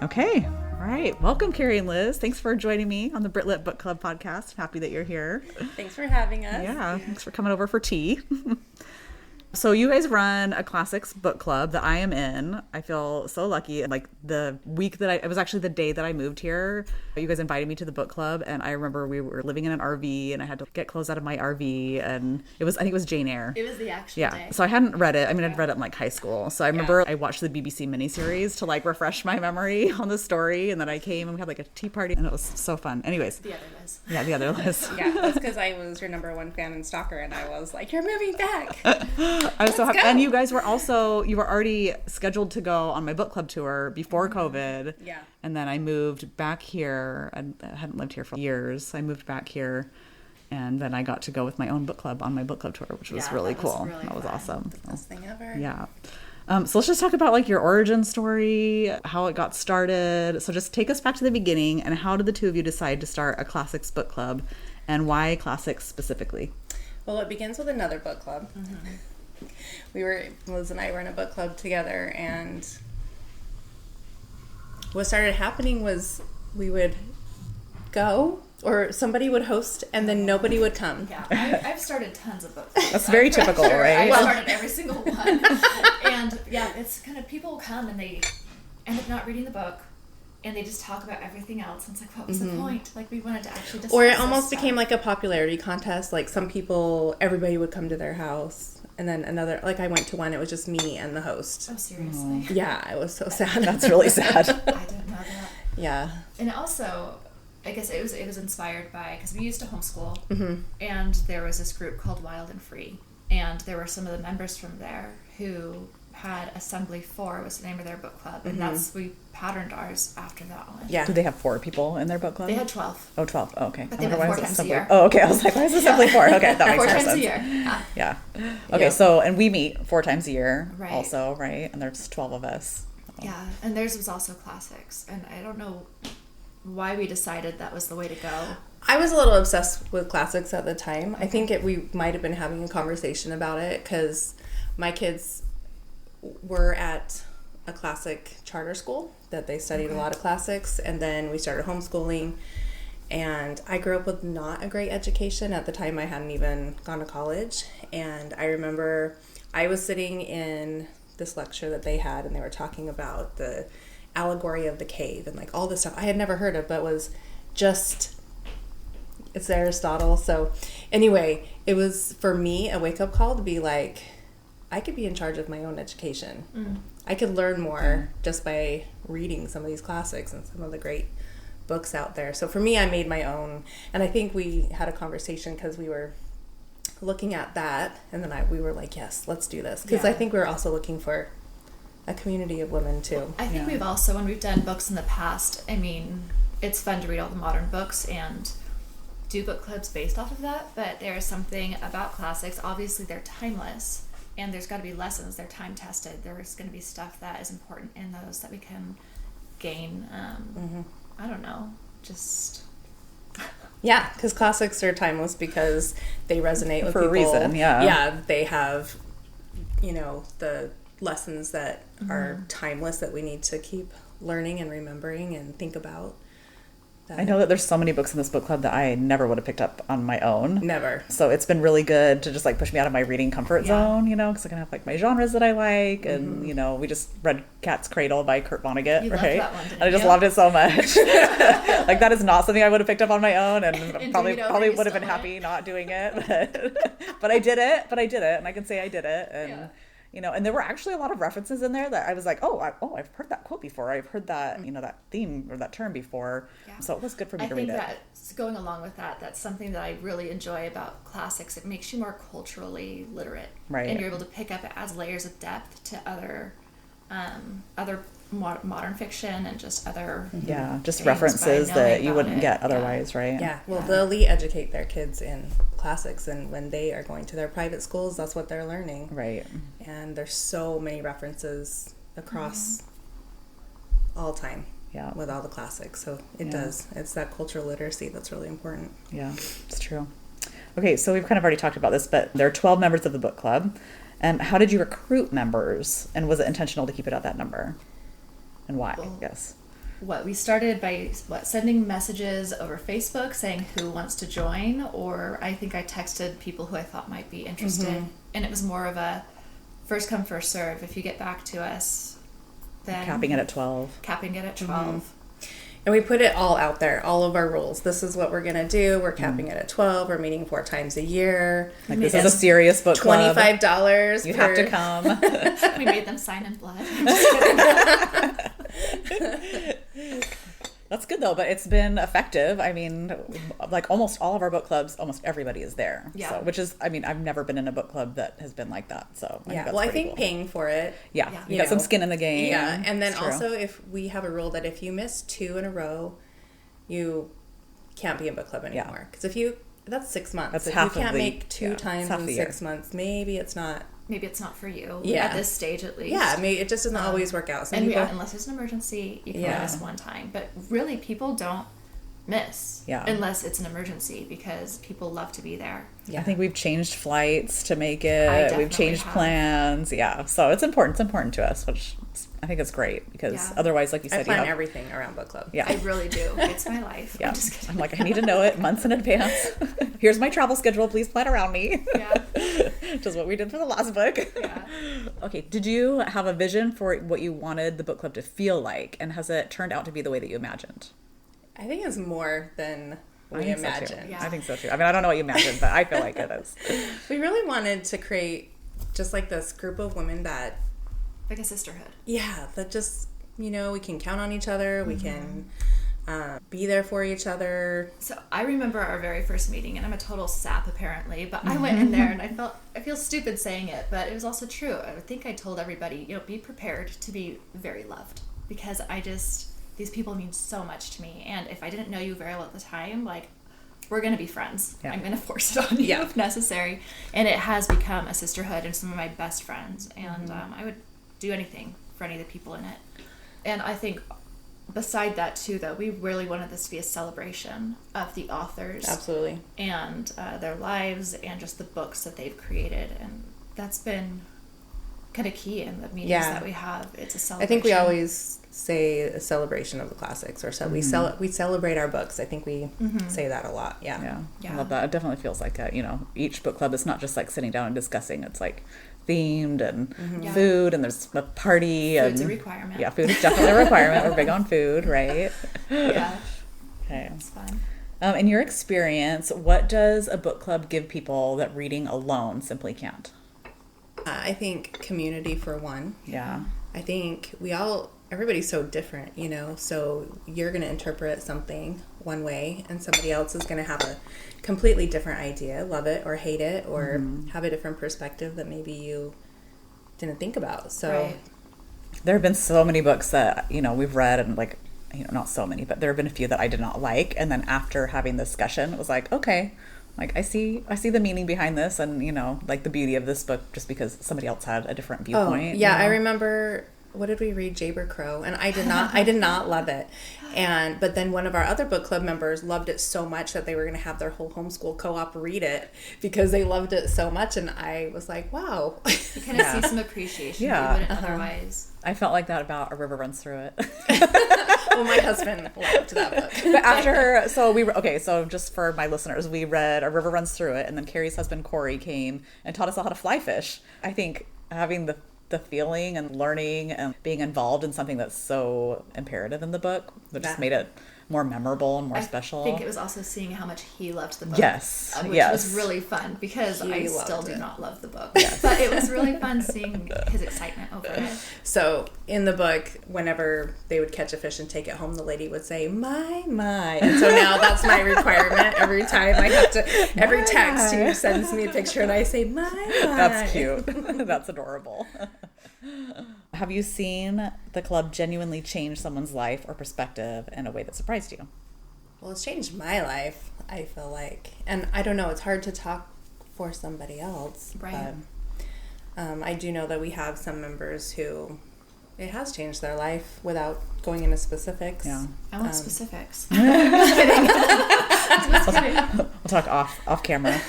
Okay. All right. Welcome, Keri and Liz. Thanks for joining me on the Britlit Book Club podcast. Happy that you're here. Thanks for having us. Yeah. Thanks for coming over for tea. So you guys run a classics book club that I am in. I feel so lucky. Like the week that it was actually the day that I moved here, you guys invited me to the book club, and I remember we were living in an RV and I had to get clothes out of my RV, and I think it was Jane Eyre. It was the actual day. So I hadn't read it. I mean, I'd read it in like high school. So I remember I watched the BBC miniseries to like refresh my memory on the story, and then I came and we had like a tea party and it was so fun. Anyways. The other Liz. Yeah, the other Liz. Yeah, that's because I was your number one fan and stalker, and I was like, you're moving back. I was so happy. And you guys were already scheduled to go on my book club tour before COVID. Yeah. And then I moved back here. I hadn't lived here for years. I moved back here, and then I got to go with my own book club on my book club tour, which was really cool. That was awesome. The best thing ever. Yeah. So let's just talk about like your origin story, how it got started. So just take us back to the beginning, and how did the two of you decide to start a classics book club, and why classics specifically? Well, it begins with another book club. Mm-hmm. Liz and I were in a book club together, and what started happening was we would go, or somebody would host, and then nobody would come. Yeah, I've started tons of books. That's very typical, right? I started every single one. And yeah, it's kind of people will come and they end up not reading the book, and they just talk about everything else. And it's like, what was the point? Like, we wanted to actually discuss. Or it almost became like a popularity contest. Like some people, everybody would come to their house. And then another, like I went to one, it was just me and the host. Oh, seriously? Yeah, it was so sad. That's really sad. I didn't know that. Yeah. And also, I guess it was inspired by, because we used to homeschool, mm-hmm. and there was this group called Wild and Free, and there were some of the members from there who had Assembly 4 was the name of their book club, and we patterned ours after that one. Yeah. Did they have 4 people in their book club? They had 12. Oh, 12. Oh, okay. But they went 4 times a year. Oh, okay. I was like, why is Assembly 4? Okay, that makes 4 more times sense. a year. Yeah. Okay, so, and we meet 4 times a year also, right? And there's 12 of us. Yeah, and theirs was also classics, and I don't know why we decided that was the way to go. I was a little obsessed with classics at the time. I think we might have been having a conversation about it because my kids were at a classic charter school that they studied a lot of classics, and then we started homeschooling, and I grew up with not a great education. At the time I hadn't even gone to college, and I remember I was sitting in this lecture that they had, and they were talking about the allegory of the cave and like all this stuff I had never heard of, but was just, it's Aristotle. So anyway, it was for me a wake-up call to be like, I could be in charge of my own education. I could learn more just by reading some of these classics and some of the great books out there. So for me, I made my own, and I think we had a conversation because we were looking at that, and then we were like, yes, let's do this, because I think we were also looking for a community of women too. I think we've also, when we've done books in the past, I mean, it's fun to read all the modern books and do book clubs based off of that, but there is something about classics. Obviously, they're timeless, and there's got to be lessons. They're time tested. There's going to be stuff that is important in those that we can gain. I don't know, just. Yeah, because classics are timeless because they resonate with people. For a reason, Yeah, they have, the lessons that are timeless that we need to keep learning and remembering and think about. I know that there's so many books in this book club that I never would have picked up on my own. Never. So it's been really good to just like push me out of my reading comfort zone, because I can have like my genres that I like. And, we just read Cat's Cradle by Kurt Vonnegut, you right? Loved that one, didn't and I just loved it so much. Like that is not something I would have picked up on my own, and probably would have been happy not doing it. But I did it. And I can say I did it. And and there were actually a lot of references in there that I was like, I've heard that quote before. I've heard that, that theme or that term before. Yeah. So it was good for me to read it. I think that going along with that, that's something that I really enjoy about classics. It makes you more culturally literate. Right. And you're able to pick up, it adds layers of depth to other modern fiction and just other just references that you wouldn't get otherwise, right? Yeah. Well, the elite educate their kids in classics, and when they are going to their private schools, that's what they're learning. Right. And there's so many references across all time with all the classics. So it does. It's that cultural literacy that's really important. Yeah, it's true. Okay, so we've kind of already talked about this, but there are 12 members of the book club. How did you recruit members, and was it intentional to keep it at that number? And why, I guess? we started by sending messages over Facebook saying who wants to join, or I think I texted people who I thought might be interested, and it was more of a first come first serve. If you get back to us, then capping it at 12. And we put it all out there, all of our rules. This is what we're going to do. We're capping it at 12. We're meeting 4 times a year. Like, this is a serious book club. $25. You have to come. We made them sign in blood. That's good, though, but it's been effective. I mean, like, almost all of our book clubs, almost everybody is there. Yeah. So, which is, I mean, I've never been in a book club that has been like that. So, I think cool. paying for it. Yeah. You got some skin in the game. Yeah. And then also, if we have a rule that if you miss 2 in a row, you can't be in book club anymore. Because that's 6 months. That's if half you can't of the, make 2 times in 6 months, maybe it's not. Maybe it's not for you. Yeah. At this stage, at least. Yeah, maybe it just doesn't always work out. Unless it's an emergency, you can miss one time. But really, people don't miss unless it's an emergency, because people love to be there. Yeah. I think we've changed flights to make it. We've changed plans. Yeah. So it's important. It's important to us, which I think is great, because otherwise, like you said, I plan everything around book club. Yeah. I really do. It's my life. Yeah. I'm like, I need to know it months in advance. Here's my travel schedule. Please plan around me. Yeah. Which is what we did for the last book. Yeah. Okay. Did you have a vision for what you wanted the book club to feel like? And has it turned out to be the way that you imagined? I think it's more than we imagined. So yeah. I think so too. I mean, I don't know what you imagined, but I feel like it is. We really wanted to create just like this group of women that, like a sisterhood. Yeah, that just, we can count on each other. We can be there for each other. So I remember our very first meeting, and I'm a total sap apparently, but I went in there and I feel stupid saying it, but it was also true. I think I told everybody, be prepared to be very loved, because these people mean so much to me, and if I didn't know you very well at the time, like, we're going to be friends. Yeah. I'm going to force it on you if necessary. And it has become a sisterhood and some of my best friends, and I would do anything for any of the people in it. And I think beside that too, though, we really wanted this to be a celebration of the authors. Absolutely. And their lives and just the books that they've created, and that's been kind of key in the meetings that we have. It's a celebration. I think we always say a celebration of the classics, or so we celebrate our books. I think we say that a lot. Yeah. I love that. It definitely feels like that. Each book club is not just like sitting down and discussing. It's like themed and food, and there's a party. Food's a requirement. Yeah, food is definitely a requirement. We're big on food, right? Yeah. Okay. It's fun. In your experience, what does a book club give people that reading alone simply can't? I think community, for one. Yeah. I think everybody's so different, so you're going to interpret something one way, and somebody else is going to have a completely different idea, love it or hate it, or have a different perspective that maybe you didn't think about. So there have been so many books that, we've read, and like, not so many, but there have been a few that I did not like. And then after having the discussion, it was like, okay, like I see the meaning behind this, and, like the beauty of this book, just because somebody else had a different viewpoint. Oh, yeah. I remember, what did we read? Jayber Crow, and I did not love it. But then one of our other book club members loved it so much that they were going to have their whole homeschool co-op read it because they loved it so much. And I was like, wow. You kind of see some appreciation that you wouldn't otherwise. I felt like that about A River Runs Through It. Well, my husband loved that book. But after so just for my listeners, we read A River Runs Through It, and then Keri's husband Corey came and taught us all how to fly fish. I think having the feeling and learning and being involved in something that's so imperative in the book, that just made it more memorable and more special. I think it was also seeing how much he loved the book. Yes. Which was really fun, because I still do not love the book. Yes. But it was really fun seeing his excitement over it. So in the book, whenever they would catch a fish and take it home, the lady would say, my. And so now that's my requirement. Every time I have to, every text he sends me a picture and I say, my. That's cute. That's adorable. Have you seen the club genuinely change someone's life or perspective in a way that surprised you? Well, it's changed my life, I feel like. And I don't know, it's hard to talk for somebody else. Right. But I do know that we have some members who it has changed their life, without going into specifics. Yeah. I want specifics. Just kidding. We'll talk off camera.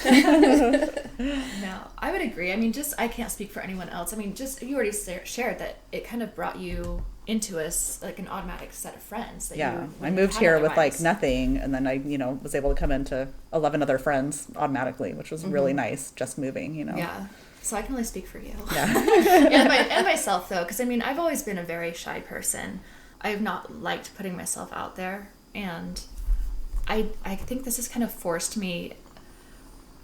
No, I would agree. I mean, I can't speak for anyone else. I mean, you already shared that it kind of brought you into like an automatic set of friends. That I moved here with like nothing, and then I, was able to come into 11 other friends automatically, which was really nice, just moving, Yeah. So I can only speak for you. Yeah. and myself, though, because I mean, I've always been a very shy person. I have not liked putting myself out there, and I think this has kind of forced me.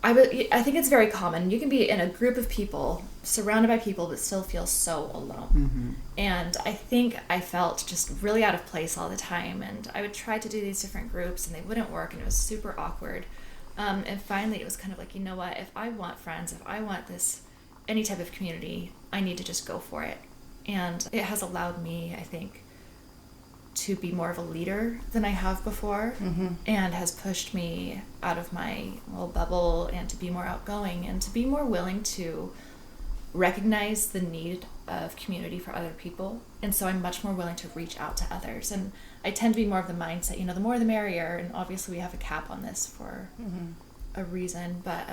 I think it's very common. You can be in a group of people, surrounded by people, but still feel so alone. Mm-hmm. And I think I felt just really out of place all the time. And I would try to do these different groups, and they wouldn't work, and it was super awkward. And finally, it was kind of like, you know what? If I want friends, if I want any type of community, I need to just go for it. And it has allowed me, I think, to be more of a leader than I have before, and has pushed me out of my little bubble and to be more outgoing and to be more willing to recognize the need of community for other people. And so I'm much more willing to reach out to others. And I tend to be more of the mindset, the more the merrier. And obviously we have a cap on this for a reason, but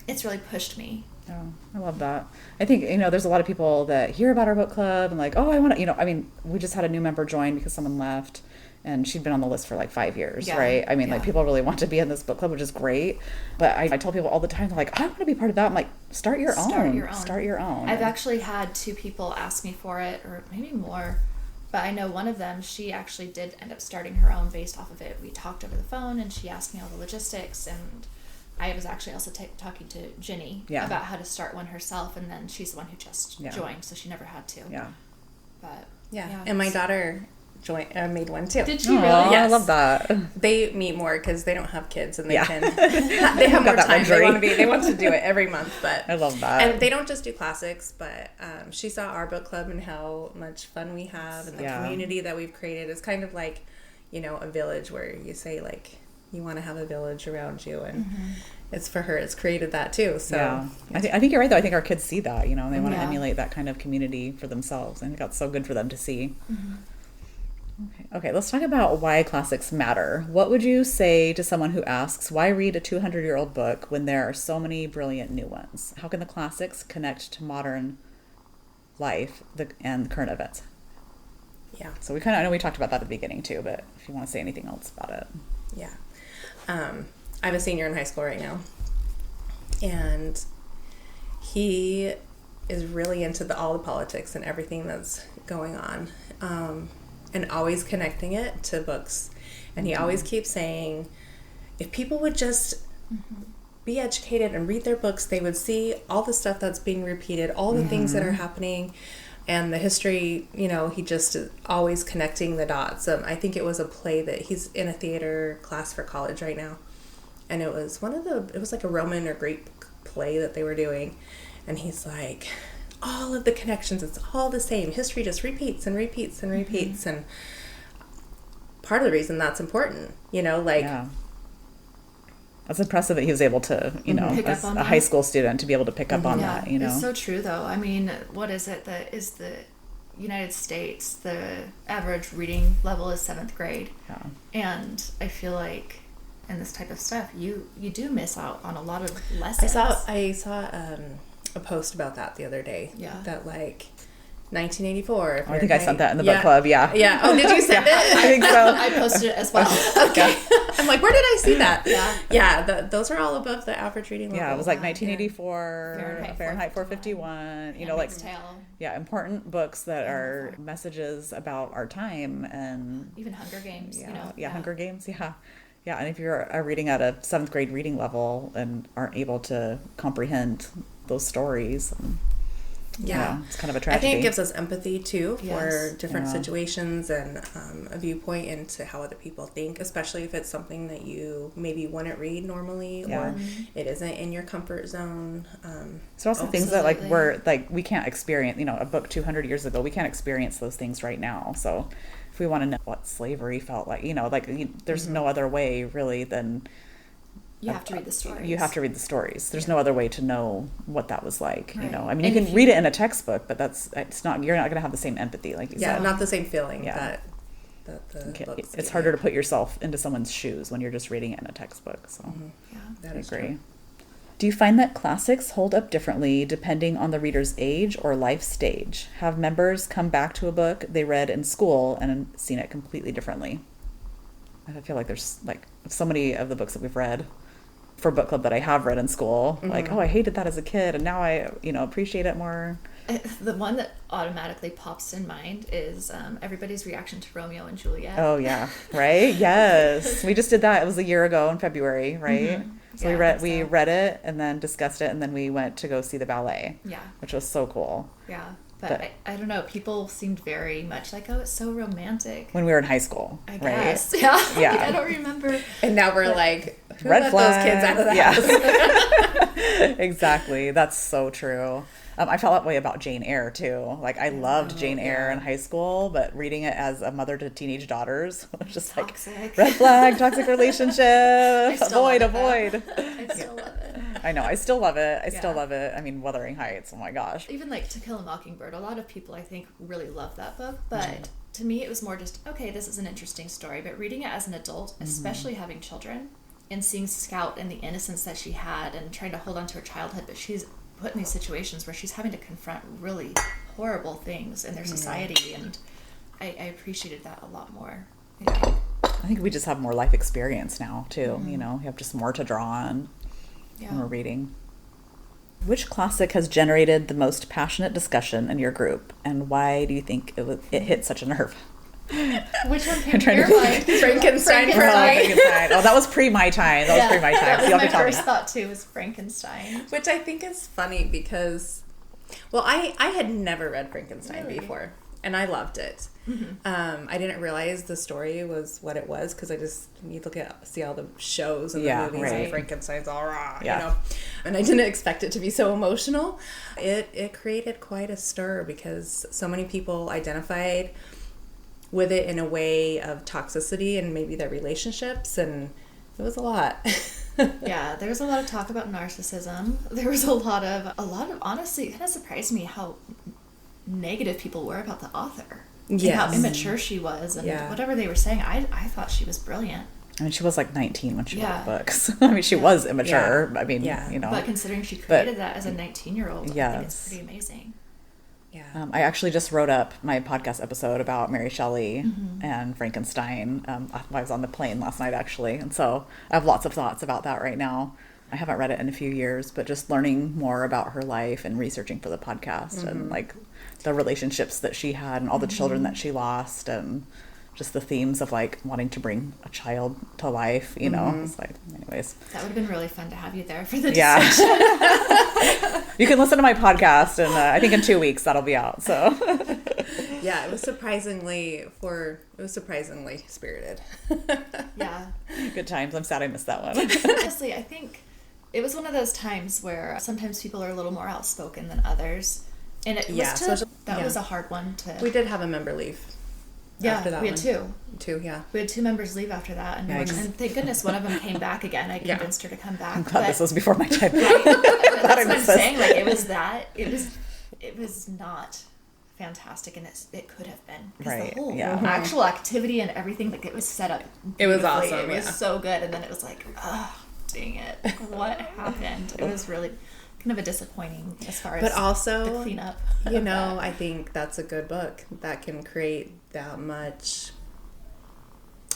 it's really pushed me. Oh, I love that. I think, there's a lot of people that hear about our book club and like, oh, I want to, we just had a new member join because someone left and she'd been on the list for like 5 years, right? I mean, like people really want to be in this book club, which is great. But I tell people all the time, they're like, I want to be part of that. I'm like, start your own. I've actually had 2 people ask me for it, or maybe more. But I know one of them, she actually did end up starting her own based off of it. We talked over the phone and she asked me all the logistics, and I was actually also talking to Ginny about how to start one herself, and then she's the one who just joined, so she never had to. Yeah. But and my daughter made one too. Did she really? Yes. I love that. They meet more because they don't have kids, and they can. They have more time. They want to do it every month, but I love that. And they don't just do classics, but she saw our book club and how much fun we have, and the community that we've created. It's kind of like, a village where you say like, you want to have a village around you, and it's for her. It's created that too. So I think you're right though. I think our kids see that, and they want to emulate that kind of community for themselves. I think that's so good for them to see. Okay, let's talk about why classics matter. What would you say to someone who asks, why read a 200-year-old book when there are so many brilliant new ones? How can the classics connect to modern life and current events? Yeah. So I know we talked about that at the beginning too, but if you want to say anything else about it. Yeah. I'm a senior in high school right now, and he is really into all the politics and everything that's going on, and always connecting it to books. And he always keeps saying, if people would just be educated and read their books, they would see all the stuff that's being repeated, all the things that are happening, and the history. He just is always connecting the dots. I think it was a play that he's in a theater class for college right now, and it was it was like a Roman or Greek play that they were doing, and he's like, all of the connections, it's all the same. History just repeats and repeats and repeats, and part of the reason that's important, That's impressive that he was able to, as a high school student, to be able to pick up on that, It's so true, though. I mean, what is it that is the United States, the average reading level is 7th grade. Yeah. And I feel like in this type of stuff, you do miss out on a lot of lessons. I saw a post about that the other day. Yeah. That like 1984. I think I sent that in the book club. Yeah. Yeah. Oh, did you send it? I think so. I posted it as well. Okay. I'm like, where did I see that? Yeah. Yeah. Those are all above the average reading level. Yeah. It was like 1984, Fahrenheit 451. Handmaid's Tale. Yeah, important books that are messages about our time, and even Hunger Games. Hunger Games. Yeah. Yeah, and if you're reading at a 7th grade reading level and aren't able to comprehend those stories, it's kind of a tragedy. I think it gives us empathy too for different situations, and a viewpoint into how other people think, especially if it's something that you maybe wouldn't read normally, or it isn't in your comfort zone. So also things that we can't experience. A book 200 years ago, we can't experience those things right now. So if we want to know what slavery felt like, there's no other way really than you have to read the stories. You have to read the stories. There's no other way to know what that was like. Right. I mean, you can read it in a textbook, but you're not going to have the same empathy, like you said. Yeah, not the same feeling that the books it's harder to put yourself into someone's shoes when you're just reading it in a textbook. So that is I agree. True. Do you find that classics hold up differently depending on the reader's age or life stage? Have members come back to a book they read in school and seen it completely differently? I feel like there's like so many of the books that we've read for book club that I have read in school. Like, oh, I hated that as a kid, and now I, appreciate it more. The one that automatically pops in mind is everybody's reaction to Romeo and Juliet. Oh, yeah. Right? Yes. We just did that. It was a year ago in February, right? So we read it and then discussed it, and then we went to go see the ballet. Yeah. Which was so cool. Yeah. But I don't know. People seemed very much like, oh, it's so romantic. When we were in high school, I guess. Yeah. Like, I don't remember. And now we're like, who let those kids out of the house? Exactly. That's so true. I felt that way about Jane Eyre too. Like I loved Jane Eyre in high school, but reading it as a mother to teenage daughters was just toxic. Like red flag, toxic relationship, avoid. I still love it. I know. I still love it. I still love it. I mean, Wuthering Heights. Oh my gosh. Even like To Kill a Mockingbird. A lot of people I think really love that book, but to me it was more just, okay, this is an interesting story. But reading it as an adult, especially having children, and seeing Scout and the innocence that she had, and trying to hold on to her childhood, but she's put in these situations where she's having to confront really horrible things in their society, and I appreciated that a lot more. I think we just have more life experience now too. You have just more to draw on when we're reading. Which classic has generated the most passionate discussion in your group, and why do you think it hit such a nerve? Which one came to your mind? Frankenstein. Oh, that was pre my time. That was my first thought too, was Frankenstein. Which I think is funny because, well, I had never read Frankenstein before, and I loved it. I didn't realize the story was what it was because you see all the shows and the movies and Frankenstein's all raw, and I didn't expect it to be so emotional. It created quite a stir because so many people identified with it in a way of toxicity and maybe their relationships, and it was a lot. Yeah, there was a lot of talk about narcissism. There was a lot of honestly, it kind of surprised me how negative people were about the author. Yes. And how immature she was, and whatever they were saying, I thought she was brilliant. I mean, she was like 19 when she wrote books. I mean, she was immature. I mean, But considering she created that as a 19-year-old, I think it's pretty amazing. Yeah. I actually just wrote up my podcast episode about Mary Shelley and Frankenstein. I was on the plane last night, actually. And so I have lots of thoughts about that right now. I haven't read it in a few years, but just learning more about her life and researching for the podcast and like the relationships that she had and all the children that she lost, and just the themes of like wanting to bring a child to life, It's like, anyways. That would have been really fun to have you there for the discussion. You can listen to my podcast, and I think in 2 weeks that'll be out. So. Yeah, it was surprisingly spirited. Yeah. Good times. I'm sad I missed that one. Honestly, I think it was one of those times where sometimes people are a little more outspoken than others. And it was was a hard one to... We did have a member leave. After that we had two. We had 2 members leave after that, and thank goodness one of them came back again. I convinced her to come back. I'm glad this was before my time. Right? That's what I'm saying. Like it was not fantastic, and it could have been, because the whole actual activity and everything, like, it was set up. It was awesome. It was so good, and then it was like, oh, dang it, what happened? It was really kind of a disappointing as far as but also the cleanup. I think that's a good book that can create that much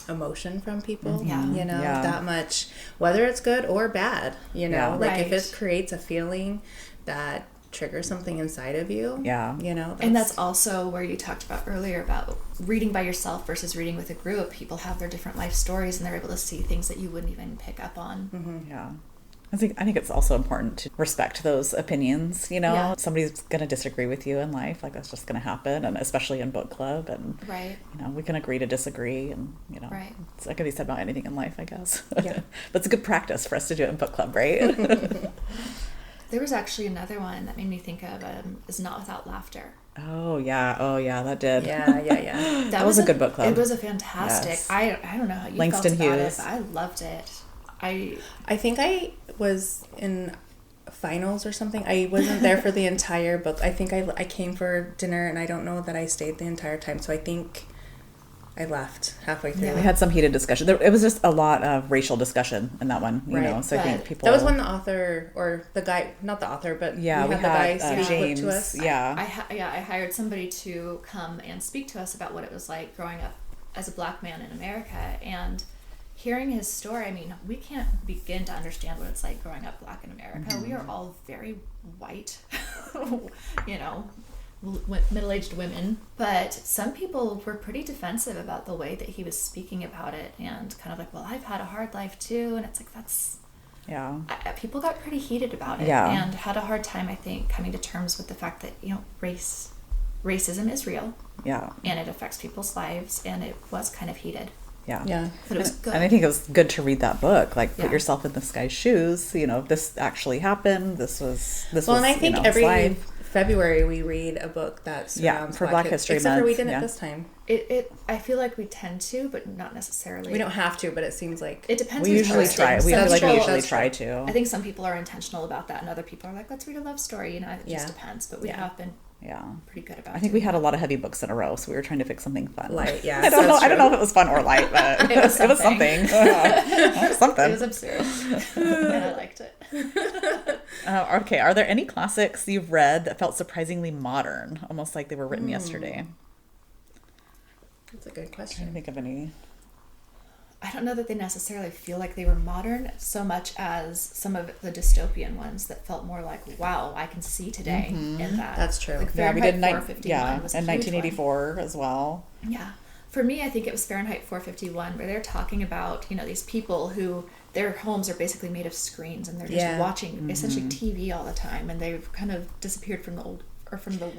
emotion from people. That much, whether it's good or bad. If it creates a feeling that triggers something inside of you. And that's also where you talked about earlier about reading by yourself versus reading with a group. People have their different life stories, and they're able to see things that you wouldn't even pick up on. I think it's also important to respect those opinions, Somebody's going to disagree with you in life, like that's just going to happen, and especially in book club, and we can agree to disagree, and it's not going to be said about anything in life, I guess. But it's a good practice for us to do it in book club, right? There was actually another one that made me think of is Not Without Laughter. Oh yeah, that did. Yeah. That was a good book club. It was a fantastic. Yes. I don't know how you Langston felt about Hughes. it, but I loved it. I think I was in finals or something. I wasn't there for the entire book. I think I came for dinner, and I don't know that I stayed the entire time. So I think I left halfway through. Yeah, we had some heated discussion. It was just a lot of racial discussion in that one, you know. So I think people. That was when the author or the guy, not the author, but we had the guy James. To us. Yeah, I hired somebody to come and speak to us about what it was like growing up as a black man in America, and hearing his story. I mean, we can't begin to understand what it's like growing up black in America. We are all very white, you know, middle-aged women, but some people were pretty defensive about the way that he was speaking about it, and kind of like, well, I've had a hard life too, and it's like, that's people got pretty heated about it, and had a hard time, I think, coming to terms with the fact that, you know, racism is real, and it affects people's lives, and it was kind of heated. Yeah. But it was good. And I think it was good to read that book. Like, put yourself in this guy's shoes. You know, this actually happened. This was. And I think every February we read a book that surrounds for Black History Month. Except for we didn't this time. I feel like we tend to, but not necessarily. We don't have to, but it seems like it depends. We usually try. We usually try to. I think some people are intentional about that, and other people are like, "Let's read a love story." You know, it just depends. But we have been pretty good about it. I think we had a lot of heavy books in a row, so we were trying to pick something fun. Light, yeah. I don't know if it was fun or light, but it was something. Something. It was absurd, and I liked it. Okay, are there any classics you've read that felt surprisingly modern, almost like they were written yesterday? That's a good question. I can't think of any. I don't know that they necessarily feel like they were modern so much as some of the dystopian ones that felt more like, wow, I can see today in that. That's true. Like we did Fahrenheit 451 was a and huge 1984 as well. Yeah. For me, I think it was Fahrenheit 451, where they're talking about, you know, these people who their homes are basically made of screens, and they're just watching essentially TV all the time, and they've kind of disappeared from the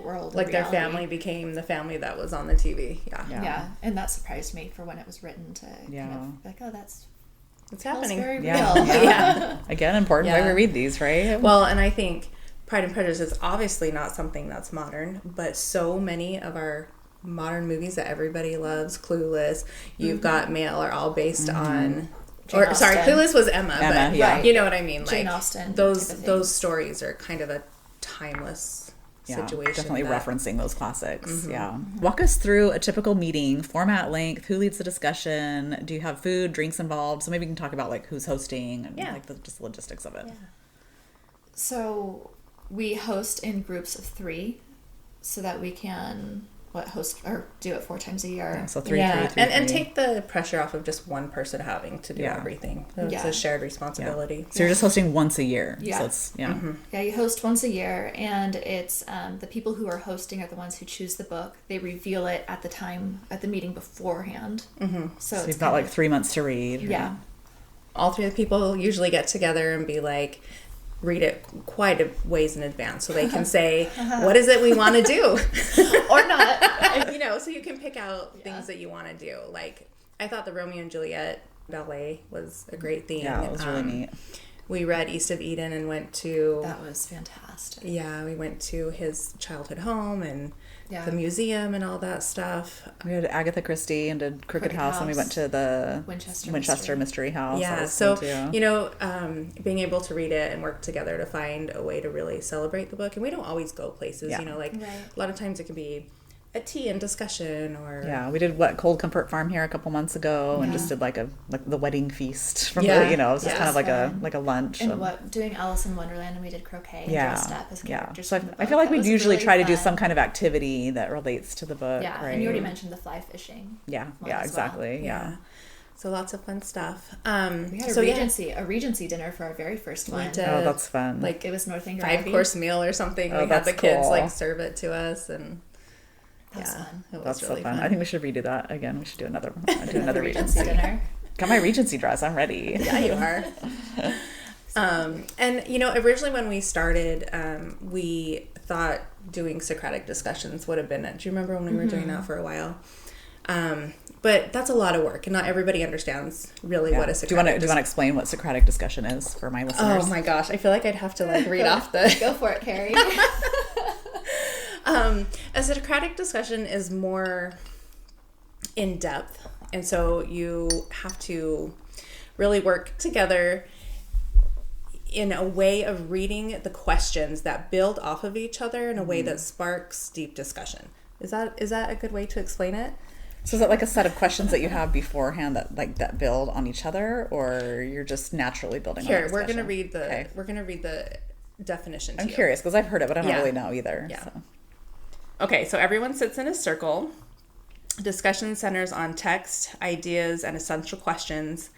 world. Like their family became the family that was on the TV. Yeah. And that surprised me for when it was written to kind of like, oh, it's happening. Very real. Yeah. Again, important why we read these, right? Well, and I think Pride and Prejudice is obviously not something that's modern, but so many of our modern movies that everybody loves, Clueless, You've Got Mail, are all based on Clueless was Emma, but you know what I mean, like Jane Austen. Those stories are kind of a timeless situation. Definitely referencing those classics. Walk us through a typical meeting, format, length, who leads the discussion, do you have food, drinks involved? So maybe we can talk about like who's hosting and like just the logistics of it. So we host in groups of 3 so that we can host or do it 4 times a year. So 3, and take the pressure off of just one person having to do everything. It's a shared responsibility. So you're just hosting once a year. So it's, you host once a year, and it's the people who are hosting are the ones who choose the book. They reveal it at the meeting beforehand. So you've got like 3 months to read. Yeah. All 3 of the people usually get together and be like, read it quite a ways in advance so they can say, what is it we want to do? Or not. You know, so you can pick out things that you want to do. Like, I thought the Romeo and Juliet ballet was a great theme. Yeah, it was really neat. We read East of Eden and went to... That was fantastic. Yeah, we went to his childhood home and the museum and all that stuff. We had Agatha Christie and did Crooked House, and we went to the Winchester Mystery House. Yeah, so, you know, being able to read it and work together to find a way to really celebrate the book. And we don't always go places, you know, like a lot of times it can be a tea and discussion or... we did Cold Comfort Farm here a couple months ago and just did like the wedding feast from the, you know, it was just kind of like a lunch. And doing Alice in Wonderland, and we did croquet and dressed up as characters. So I feel like we usually try to do some kind of activity that relates to the book. Yeah, right? And you already mentioned the fly fishing. Yeah, exactly. Well. Yeah. So lots of fun stuff. We had a Regency dinner for our very first one. We did. Oh, that's fun. Like it was Northanger 5-course meal or something. We had the kids like serve it to us, and that's fun. That's really fun. I think we should redo that again. We should do another Regency dinner. Got my Regency dress. I'm ready. Yeah, you are. And you know, originally when we started, we thought doing Socratic discussions would have been it. Do you remember when we were doing that for a while? But that's a lot of work, and not everybody understands really what a Socratic... Do you want to explain what Socratic discussion is for my listeners? Oh my gosh, I feel like I'd have to like read off the... Go for it, Keri. A Socratic discussion is more in depth, and so you have to really work together in a way of reading the questions that build off of each other in a way that sparks deep discussion. Is that a good way to explain it? So is that like a set of questions that you have beforehand that build on each other, or you're just naturally building? Here, on we're gonna read the definition. I'm curious because I've heard it, but I don't really know either. Yeah. So. Okay, so everyone sits in a circle. Discussion centers on text, ideas, and essential questions.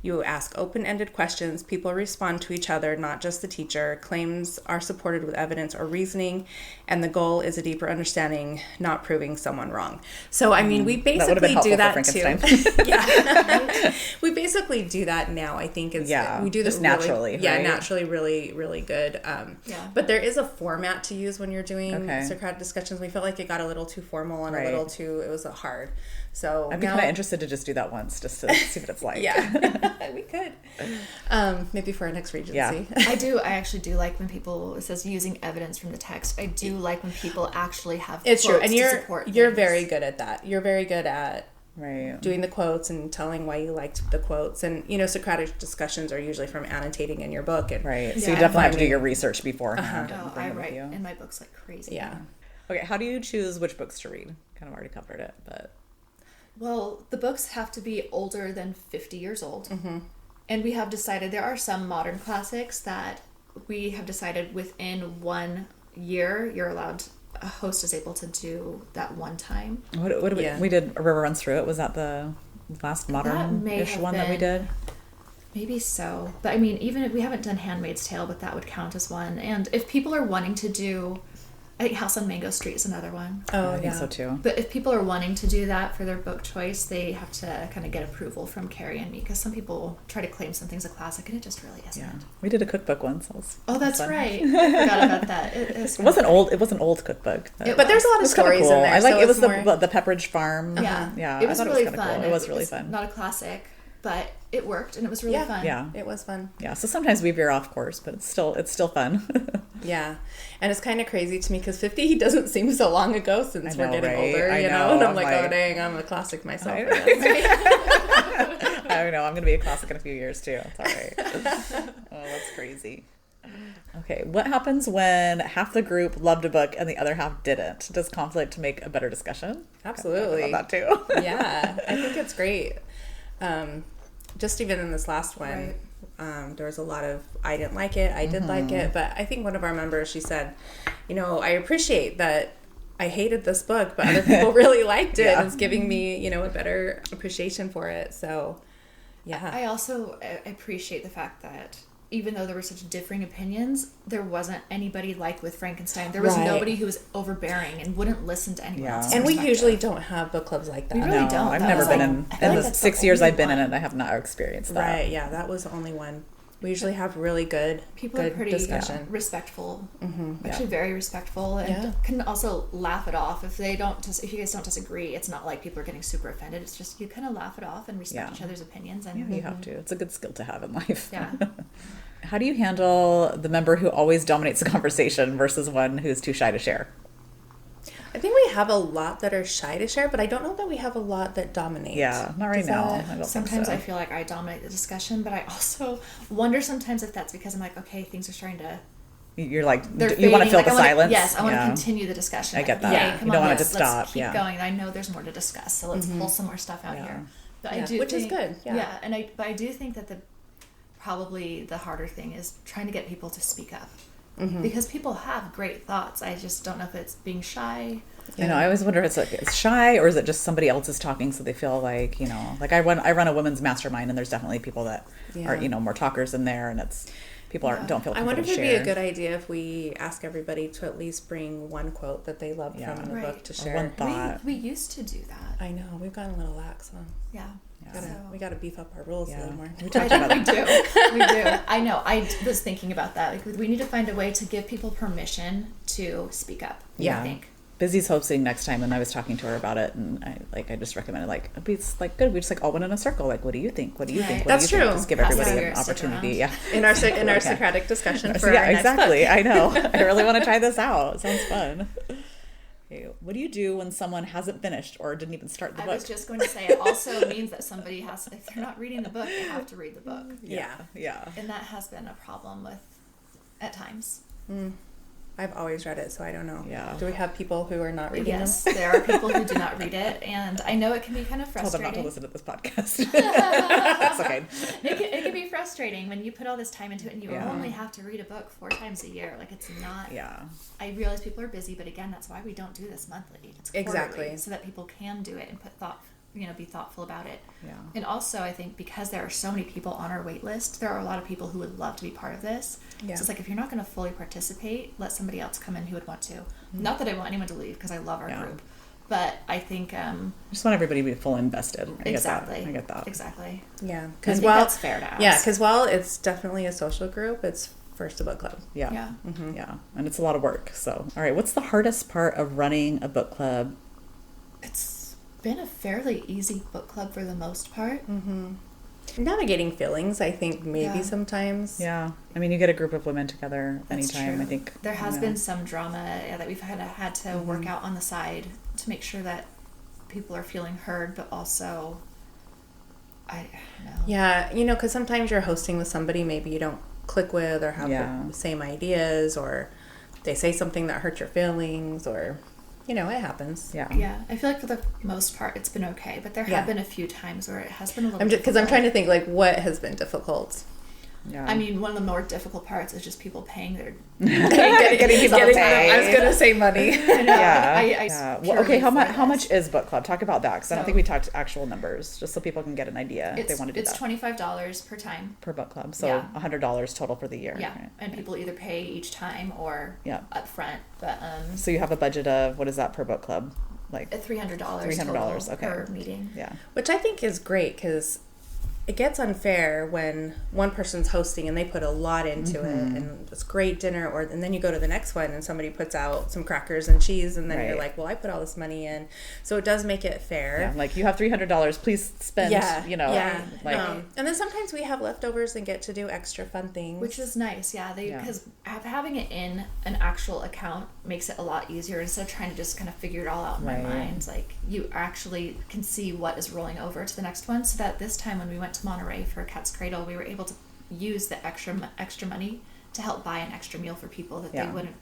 You ask open-ended questions. People respond to each other, not just the teacher. Claims are supported with evidence or reasoning, and the goal is a deeper understanding, not proving someone wrong. So, I mean, we basically do that too. Yeah, we basically do that now. I think we do this just naturally. Naturally, really, really good. But there is a format to use when you're doing Socratic discussions. We felt like it got a little too formal and a little too. It was hard. So I'd be kind of interested to just do that once, just to see what it's like. We could. Maybe for our next Regency. Yeah. I actually do like when people, it says using evidence from the text. I do like when people actually have it's quotes true. And you're very good at that. You're very good at doing the quotes and telling why you liked the quotes. And, Socratic discussions are usually from annotating in your book. And, so you definitely have to do your research beforehand. I write in my books like crazy. Yeah. Okay, how do you choose which books to read? Kind of already covered it, but... Well, the books have to be older than 50 years old. Mm-hmm. And we have decided there are some modern classics that we have decided within 1 year you're allowed, a host is able to do that one time. What did we did A River Runs Through It. Was that the last modern-ish one that we did? Maybe so. But I mean, even if we haven't done Handmaid's Tale, but that would count as one. And if people are wanting to do... I think House on Mango Street is another one. Oh, I think so too. But if people are wanting to do that for their book choice, they have to kind of get approval from Keri and me, because some people try to claim something's a classic and it just really isn't. Yeah. We did a cookbook once. That's right. I forgot about that. It wasn't old. It was an old cookbook. But there's a lot of stories cool. in there. I like it was more... the Pepperidge Farm. Yeah. It was really fun. Cool. It was really fun. Not a classic, but it worked and it was really fun. Yeah, it was fun. Yeah, so sometimes we veer off course, but it's still fun. Yeah, and it's kind of crazy to me because 50 doesn't seem so long ago since we're getting older, know? And I'm like, oh dang, I'm a classic myself. I know, I'm going to be a classic in a few years too. It's all right. Oh, that's crazy. Okay, what happens when half the group loved a book and the other half didn't? Does conflict make a better discussion? Absolutely. I about that too. Yeah, I think it's great. Just even in this last one, there was a lot of, I didn't like it, I did like it, but I think one of our members, she said, I appreciate that I hated this book, but other people really liked it, and it's giving me, a better appreciation for it, so, yeah. I also appreciate the fact that even though there were such differing opinions, there wasn't anybody like with Frankenstein. There was nobody who was overbearing and wouldn't listen to anyone else's And we usually don't have book clubs like that. We really don't. I've never been in the 6 years I've been in it, I have not experienced that. Right, yeah, that was the only one. We usually have really good people are pretty discussion. Respectful, actually very respectful, and can also laugh it off if they don't. If you guys don't disagree, it's not like people are getting super offended. It's just you kind of laugh it off and respect each other's opinions. And you have to. It's a good skill to have in life. Yeah. How do you handle the member who always dominates the conversation versus one who's too shy to share? I think we have a lot that are shy to share, but I don't know that we have a lot that dominate. Yeah, not right now. I don't sometimes think so. I feel like I dominate the discussion, but I also wonder sometimes if that's because I'm like, okay, things are starting to... You're like, you want to fill the silence? Yes, I want to continue the discussion. I get that. Yeah, you don't want it to stop. Let's keep going. I know there's more to discuss, so let's pull some more stuff out here. But I do which is good. Yeah, and but I do think that probably the harder thing is trying to get people to speak up. Because people have great thoughts. I just don't know if it's being shy. I know. I always wonder if it's shy or is it just somebody else is talking so they feel like, like I run a women's mastermind and there's definitely people that are, more talkers in there, and it's people don't feel comfortable. I wonder if it'd be a good idea if we ask everybody to at least bring one quote that they loved from the book to share. Or one thought. We used to do that. I know. We've gotten a little lax, huh? Yeah. We got to beef up our rules a little more. We do. I know. I was thinking about that. Like, we need to find a way to give people permission to speak up. Yeah. I think. Busy's hosting next time, and I was talking to her about it, and I just recommended it's good. We just all went in a circle. Like, what do you think? What do you think? What That's do you true. Think? Just give everybody an opportunity. Yeah. In our Socratic discussion for our exactly. next book. I know. I really want to try this out. It sounds fun. Okay. What do you do when someone hasn't finished or didn't even start the book? I was just going to say it also means that somebody has. If they're not reading the book, they have to read the book. Yeah. And that has been a problem at times. I've always read it, so I don't know. Yeah. Do we have people who are not reading Yes, them? there are people who do not read it, and I know it can be kind of Tell them frustrating. not to listen to this podcast. It's okay. It can be frustrating when you put all this time into it and you Yeah. only have to read a book 4 times a year. Like, it's not... Yeah. I realize people are busy, but again, that's why we don't do this monthly. It's quarterly, Exactly. so that people can do it and be thoughtful about it. Yeah. And also, I think because there are so many people on our wait list, there are a lot of people who would love to be part of this. Yeah. So it's like, if you're not going to fully participate, let somebody else come in who would want to. Not that I want anyone to leave, because I love our group. But I think... I just want everybody to be fully invested. Exactly. I get that. Exactly. Yeah. Because that's fair to ask. Yeah, because while it's definitely a social group, it's first a book club. Yeah. Yeah. Mm-hmm. Yeah. And it's a lot of work. So, all right. What's the hardest part of running a book club? It's been a fairly easy book club for the most part. Mm-hmm. Navigating feelings, I think, maybe sometimes. Yeah. I mean, you get a group of women together That's anytime, true. I think. There has been some drama that we've kind of had to work out on the side to make sure that people are feeling heard, but also, I don't know. Yeah, because sometimes you're hosting with somebody maybe you don't click with or have the same ideas, or they say something that hurts your feelings, or, it happens. Yeah. Yeah, I feel like for the most part it's been okay, but there have been a few times where it has been a little Because I'm trying to think, like, what has been difficult? Yeah. I mean, one of the more difficult parts is just people paying their... getting people to pay. I was going to say money. Yeah. Well, okay, how purely much is book club? Talk about that, because I don't think we talked actual numbers, just so people can get an idea if they want to do It's that. $25 per time. Per book club, so Yeah. $100 total for the year. Yeah, Right. and people either pay each time or up front. But So you have a budget of, what is that per book club? Like $300 $300, total okay. per meeting. Yeah. Which I think is great, because it gets unfair when one person's hosting and they put a lot into it, and it's great dinner, and then you go to the next one and somebody puts out some crackers and cheese, and then you're like, well, I put all this money in. So it does make it fair. Yeah, like, you have $300, please spend, And then sometimes we have leftovers and get to do extra fun things. Which is nice, because having it in an actual account makes it a lot easier instead of trying to just kind of figure it all out in my mind. Like, you actually can see what is rolling over to the next one, so that this time when we went to Monterey for Cat's Cradle, we were able to use the extra money to help buy an extra meal for people that they wouldn't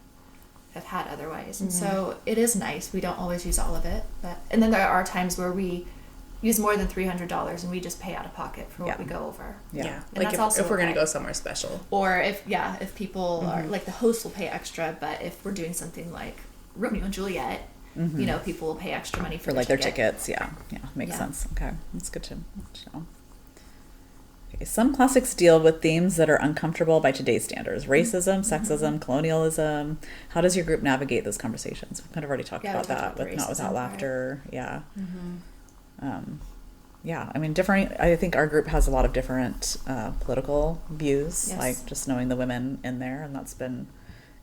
have had otherwise. And so it is nice. We don't always use all of it, and then there are times where we use more than $300 and we just pay out of pocket for what we go over. Yeah. And Like, that's if we're going to okay. go somewhere special. Or if people are, like, the host will pay extra, but if we're doing something like Romeo and Juliet, people will pay extra money for like their their tickets. Yeah. Makes sense. Okay, that's good to know. Okay, some classics deal with themes that are uncomfortable by today's standards: racism, sexism, colonialism. How does your group navigate those conversations? We've kind of already talked about that with Not Without Laughter. Yeah. I mean, I think our group has a lot of different political views, like just knowing the women in there, and that's been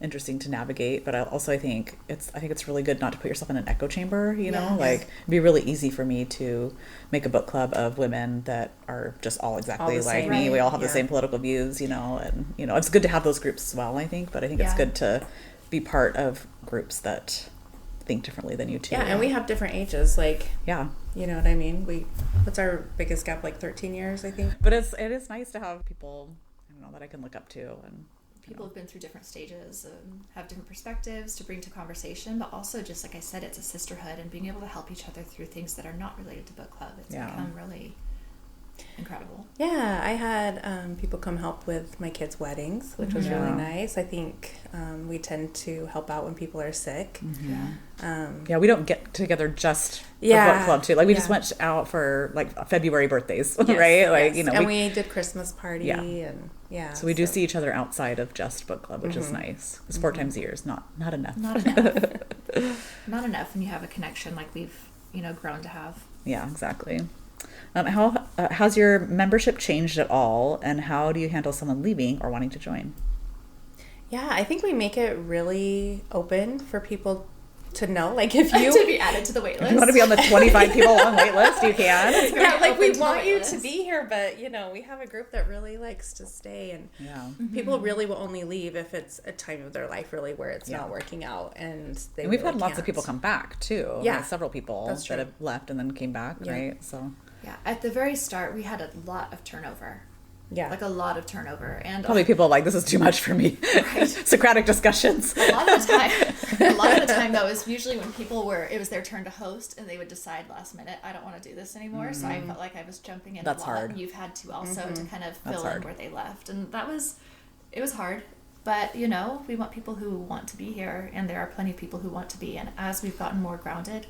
interesting to navigate. But I think it's really good not to put yourself in an echo chamber, like it'd be really easy for me to make a book club of women that are just all exactly like same. me. Right. We all have the same political views, and it's good to have those groups as well, I think, but I think it's good to be part of groups that think differently than you too. Yeah, and we have different ages, like, yeah, you know what I mean? What's our biggest gap, like 13 years, I think? but it is nice to have people, that I can look up to, and people have been through different stages and have different perspectives to bring to conversation, but also, just like I said, it's a sisterhood, and being able to help each other through things that are not related to book club. It's become really incredible. Yeah, I had people come help with my kids' weddings, which was really nice. I think we tend to help out when people are sick. We don't get together just for book club too. Like, we just went out for like February birthdays, right? Like, and we did Christmas party, and so we do see each other outside of just book club, which is nice. It's 4 times a year is not enough. Not enough. Not enough when you have a connection like we've grown to have. Yeah, exactly. How has your membership changed at all, and how do you handle someone leaving or wanting to join? Yeah, I think we make it really open for people to know, like, if you to be added to the wait list. If you want to be on the 25 people long wait list, you can. Yeah, like, we open to want the you wait to list. be here, but we have a group that really likes to stay, and people really will only leave if it's a time of their life really where it's not working out, and we've had lots of people come back too. Yeah, several people that have left and then came back, right? So yeah, at the very start we had a lot of turnover, Yeah. Like a lot of turnover. And probably people are like, this is too much for me. Right. Socratic discussions. A lot of the time though is usually when it was their turn to host and they would decide last minute, I don't want to do this anymore. So I felt like I was jumping in That's a lot. hard. And you've had to also to kind of That's fill hard. in where they left. And it was hard. But, you know, we want people who want to be here, and there are plenty of people who want to be. And as we've gotten more grounded,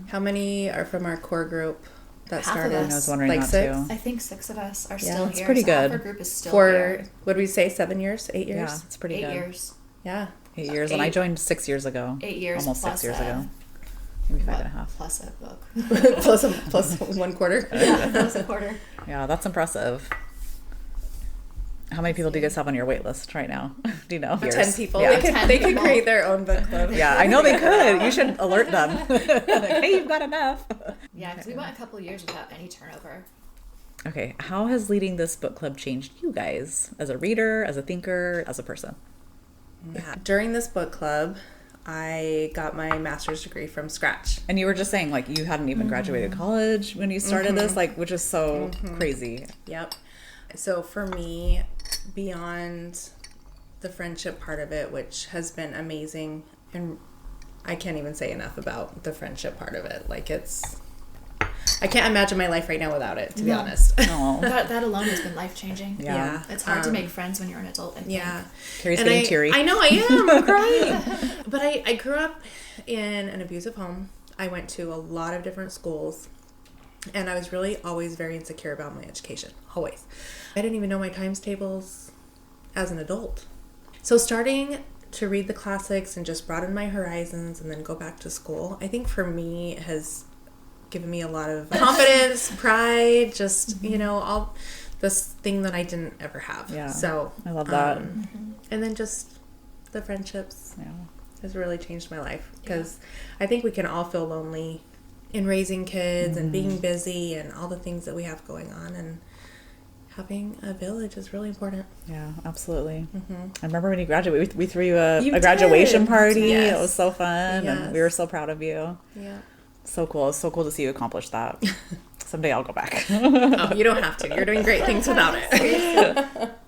how many are from our core group that half started? of us. I was wondering like that 6? too. I think 6 of us are Yeah, still it's here. pretty so half good. our group is still For, here. what did we say, 7 years? 8 years? Yeah, it's pretty 8 good. years. Yeah. 8 years, and I joined 6 years ago. 8 years almost plus 6 years a- ago. Maybe 5.5. Plus a book. plus 1 quarter. Yeah, plus a quarter. Yeah, that's impressive. How many people do you guys have on your wait list right now? Do you know? 10 people. Yeah. They could 10 people. create their own book club. Yeah, I know they could. You should alert them. Like, hey, you've got enough. Yeah, because we went a couple years without any turnover. Okay, how has leading this book club changed you guys as a reader, as a thinker, as a person? Yeah. During this book club, I got my master's degree from scratch. And you were just saying, like, you hadn't even graduated college when you started this, like, which is so crazy. Yep. So for me, beyond the friendship part of it, which has been amazing, and I can't even say enough about the friendship part of it. Like, I can't imagine my life right now without it, to be honest. Oh, That alone has been life-changing. Yeah. It's hard to make friends when you're an adult, I think. Yeah. Keri's And getting teary. I know I am. I'm crying. But I grew up in an abusive home. I went to a lot of different schools. And I was really always very insecure about my education. Always. I didn't even know my times tables as an adult. So starting to read the classics and just broaden my horizons and then go back to school, I think for me has given me a lot of confidence, pride, just, you know, all this thing that I didn't ever have. Yeah. So I love that. and then just the friendships Yeah. has really changed my life because I think we can all feel lonely in raising kids and being busy and all the things that we have going on, and having a village is really important. Yeah, absolutely. I remember when you graduated, we threw you a You graduation did. party. Yes. It was so fun, Yes. and we were so proud of you. Yeah. So cool. It's so cool to see you accomplish that. Someday I'll go back. Oh, you don't have to. You're doing great things without it.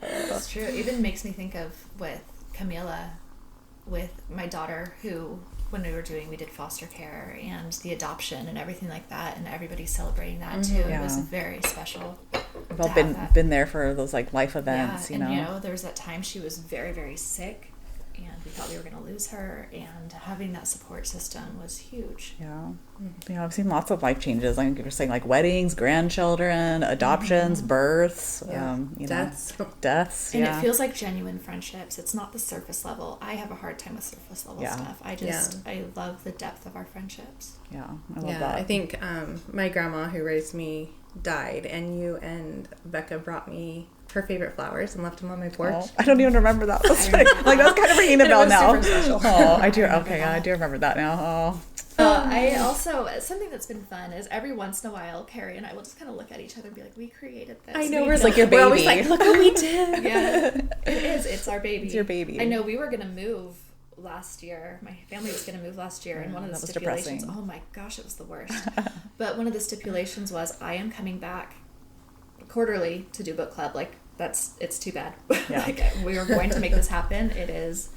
That's true. It even makes me think of with Camila, with my daughter, who, when we did foster care and the adoption and everything like that, and everybody celebrating that too. It was Yeah. very special. We've to all have that. been there for those like life events, Yeah, you know. and you know, there was that time she was very, very sick, and we thought we were going to lose her, and having that support system was huge. Yeah. Yeah, I've seen lots of life changes. Like you were saying, like weddings, grandchildren, adoptions, births, Yeah. you Deaths. know, deaths. And yeah. it feels like genuine friendships. It's not the surface level. I have a hard time with surface level Yeah. stuff. I love the depth of our friendships. Yeah, I love Yeah, that. I think my grandma who raised me died, and you and Becca brought me her favorite flowers and left them on my porch. Oh, I don't even remember that. That's like that's kind of ringing a It bell was now. super special. Oh, I do. remember Okay, yeah, I that. do remember that now. Oh, I also, something that's been fun is every once in a while, Keri and I will just kind of look at each other and be like, we created this. I know, We we're like your we're always baby. like, look what we did. Yeah, it is. It's our baby. It's your baby. I know we were going to move last year. My family was going to move last year, and one of the that was stipulations, depressing. oh my gosh, it was the worst. But one of the stipulations was I am coming back quarterly to do book club. Like, it's too bad. Yeah. Like, we are going to make this happen. It is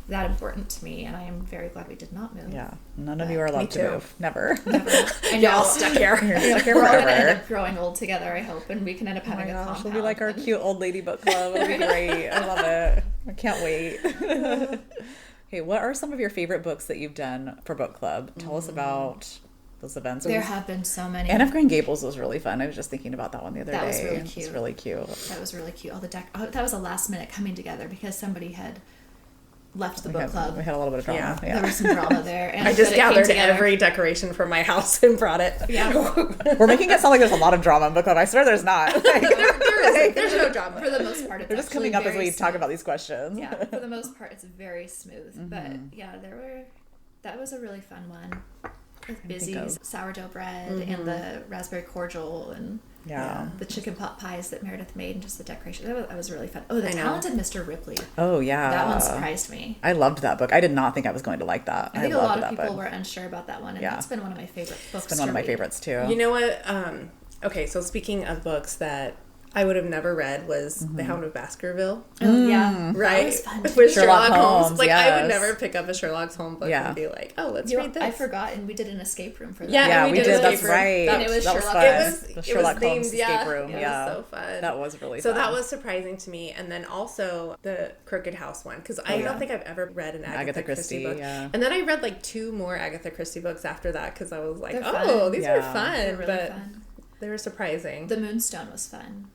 that important to me, and I am very glad we did not move. yeah. None of you are allowed too. to move. Never. Never. I Y'all know. stuck here. You're stuck here We're all gonna end forever. up growing old together, I hope, and we can end up Oh my having a gosh, compound. it'll be like our and- cute old lady book club. It'll be great. I love it. I can't wait. Okay, what are some of your favorite books that you've done for book club? Tell us about those events. There have been so many. Anne of Green Gables was really fun. I was just thinking about that one the other That day. was really It's cute. really cute. That was really cute. All the that was a last minute coming together because somebody had left the We book had club. a little bit of drama. There was some drama there. And I just but it came gathered together. every decoration from my house and brought it. Yeah. We're making it sound like there's a lot of drama in book club. I swear there's not. There's no drama. For the most part, it's They're just actually coming up as very we talk smooth. about these questions. Yeah, for the most part, it's very smooth. But yeah, that was a really fun one. With think Busy's sourdough bread and the raspberry cordial and Yeah. the chicken pot pies that Meredith made and just the decoration. That was really fun. Oh, The I know. Talented Mr. Ripley. Oh yeah. That one surprised me. I loved that book. I did not think I was going to like that. I think a loved lot of that people book. were unsure about that one, and Yeah. that's been one of my favorite books. It's been one of my to read. favorites too. You know what? Okay, so speaking of books that I would have never read was The Hound of Baskerville. Oh, yeah. Right? That was fun. With Sherlock Holmes. Like, yes. I would never pick up a Sherlock Holmes book and be like, oh, let's read this. I forgot, and we did an escape room for that. Yeah, we did. That's right. And it was that Sherlock. Was fun. It the was Sherlock themed, Holmes escape room. It was so fun. That was really so fun. that was surprising to me. And then also the Crooked House one, because I don't think I've ever read an Agatha Christie book. Yeah. And then I read like 2 more Agatha Christie books after that, because I was like, They're oh, fun. these are fun. They're really but fun. they were surprising. The Moonstone was fun.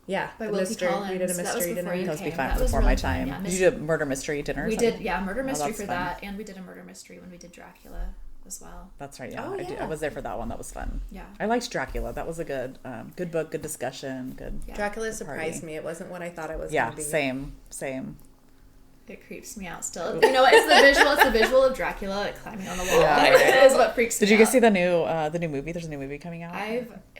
Yeah, by the Wilkie mystery. Collins. We did a mystery dinner. That was That before really my fun, time. yeah. Did you do a murder mystery dinner? We did, murder mystery that's for fun. that, and we did a murder mystery when we did Dracula as well. That's right. Yeah, Oh, yeah. I was there for that one. That was fun. Yeah, I liked Dracula. That was a good book, good discussion, good. Yeah. Dracula surprised me. It wasn't what I thought it was. Yeah, gonna be. same. it creeps me out still. You know, it's the visual of Dracula like climbing on the wall. Yeah. Is what freaks me out. Did you guys see the new movie? There's a new movie coming out.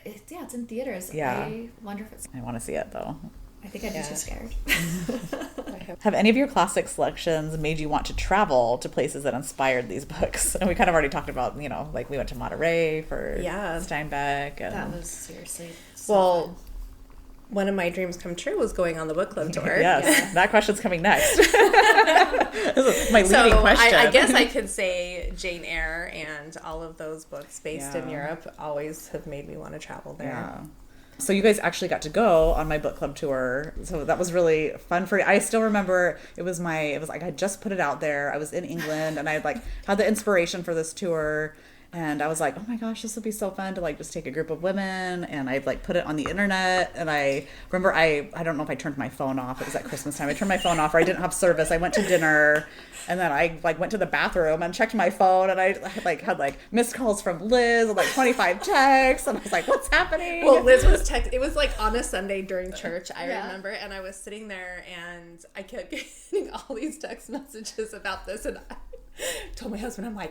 It's in theaters. Yeah. I wonder if it's. I want to see it though. I think I'd be too scared. Have any of your classic selections made you want to travel to places that inspired these books? And we kind of already talked about, like we went to Monterey for Steinbeck. And That was seriously Well, fun. one of my dreams come true was going on the book club tour. Yes, that question's coming next. This is my leading question. I guess I could say Jane Eyre and all of those books based in Europe always have made me want to travel there. Yeah. So you guys actually got to go on my book club tour. So that was really fun for you. I still remember it was like I just put it out there. I was in England and I had the inspiration for this tour. And I was like, oh my gosh, this would be so fun to just take a group of women. And I put it on the internet. And I remember, I don't know if I turned my phone off. It was at Christmas time. I turned my phone off, or I didn't have service. I went to dinner, and then I went to the bathroom and checked my phone. And I had missed calls from Liz and 25 texts. And I was like, what's happening? Well, Liz was it was on a Sunday during church, I remember. And I was sitting there and I kept getting all these text messages about this. And I told my husband, I'm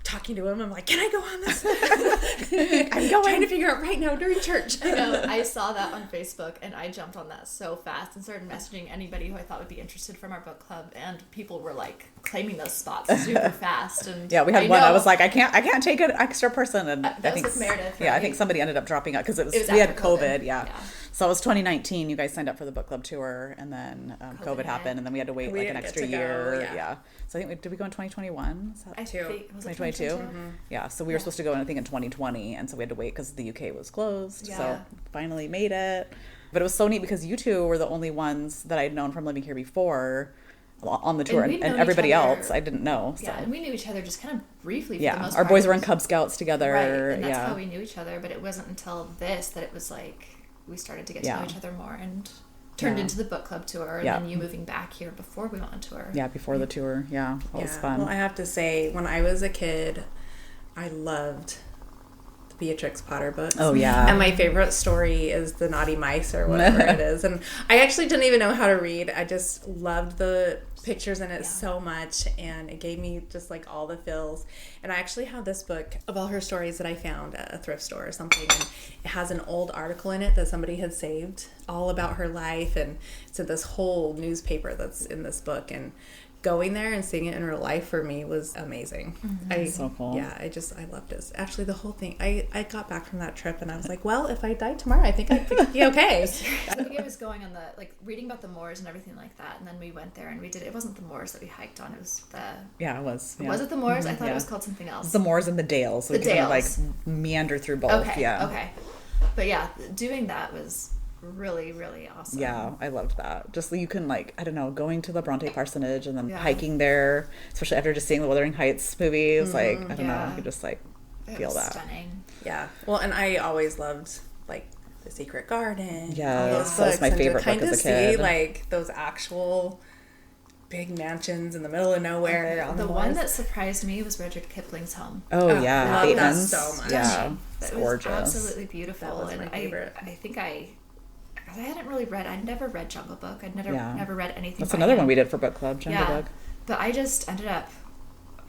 talking to him, I'm like, can I go on this? I'm trying to figure out right now during church. I know. I saw that on Facebook and I jumped on that so fast and started messaging anybody who I thought would be interested from our book club, and people were claiming those spots super fast. And yeah, we had one. I was like, I can't take an extra person, and that I was think with Meredith. Yeah, right? I think somebody ended up dropping out because was we had after COVID. Yeah. Yeah. So it was 2019. You guys signed up for the book club tour, and then COVID hit. happened, and then we had to wait We an didn't extra get to go, year. yeah. So I think did we go in 2021? I Two. think, was it 2022? 2022? Yeah, so we were supposed to go in, I think, in 2020, and so we had to wait because the UK was closed. Yeah. So finally made it. But it was so neat because you two were the only ones that I'd known from living here before on the tour, And and, we'd known everybody each other- else I didn't know. So. Yeah, and we knew each other just kind of briefly for the Yeah, most our part. boys were in Cub Scouts together. Right, and that's yeah. how we knew each other, but it wasn't until this that it was we started to get to know each other more and turned into the book club tour, and then you moving back here before we went on tour. Yeah, before the tour. Yeah, that was fun. Well, I have to say, when I was a kid, I loved the Beatrix Potter books. Oh, yeah. And my favorite story is The Naughty Mice or whatever it is. And I actually didn't even know how to read. I just loved the pictures in it so much, and it gave me just all the feels. And I actually have this book of all her stories that I found at a thrift store or something, and it has an old article in it that somebody had saved all about her life, and it's this whole newspaper that's in this book. And going there and seeing it in real life for me was amazing. So cool. Yeah, I loved it. Actually, the whole thing. I got back from that trip and I was like, well, if I died tomorrow, I think I'd be okay. I think it was going on reading about the moors and everything like that, and then we went there and we did. It wasn't the moors that we hiked on. It was the. Yeah, it was. Yeah. Was it the moors? I thought Yeah. it was called something else. The moors and the dales. So The we kind dales. of meander through both. Okay. Yeah. Okay. But yeah, doing that was really, really awesome. Yeah, I loved that. Just you can I don't know, going to the Bronte Parsonage and then hiking there, especially after just seeing the Wuthering Heights movies. I don't know, you just It feel was that. stunning. Yeah. Well, and I always loved The Secret Garden. Yes, all those that was books, my and favorite to kind book of as a kid. see those actual big mansions in the middle of nowhere. On The the one moors. that surprised me was Rudyard Kipling's home. Oh yeah, love that Bateman's. so much. Yeah, it's That was gorgeous. absolutely beautiful. That was and my favorite. I think I hadn't really read. I'd never read Jungle Book. I'd never read anything. That's by another him. one we did for book club, Jungle Book. But I just ended up,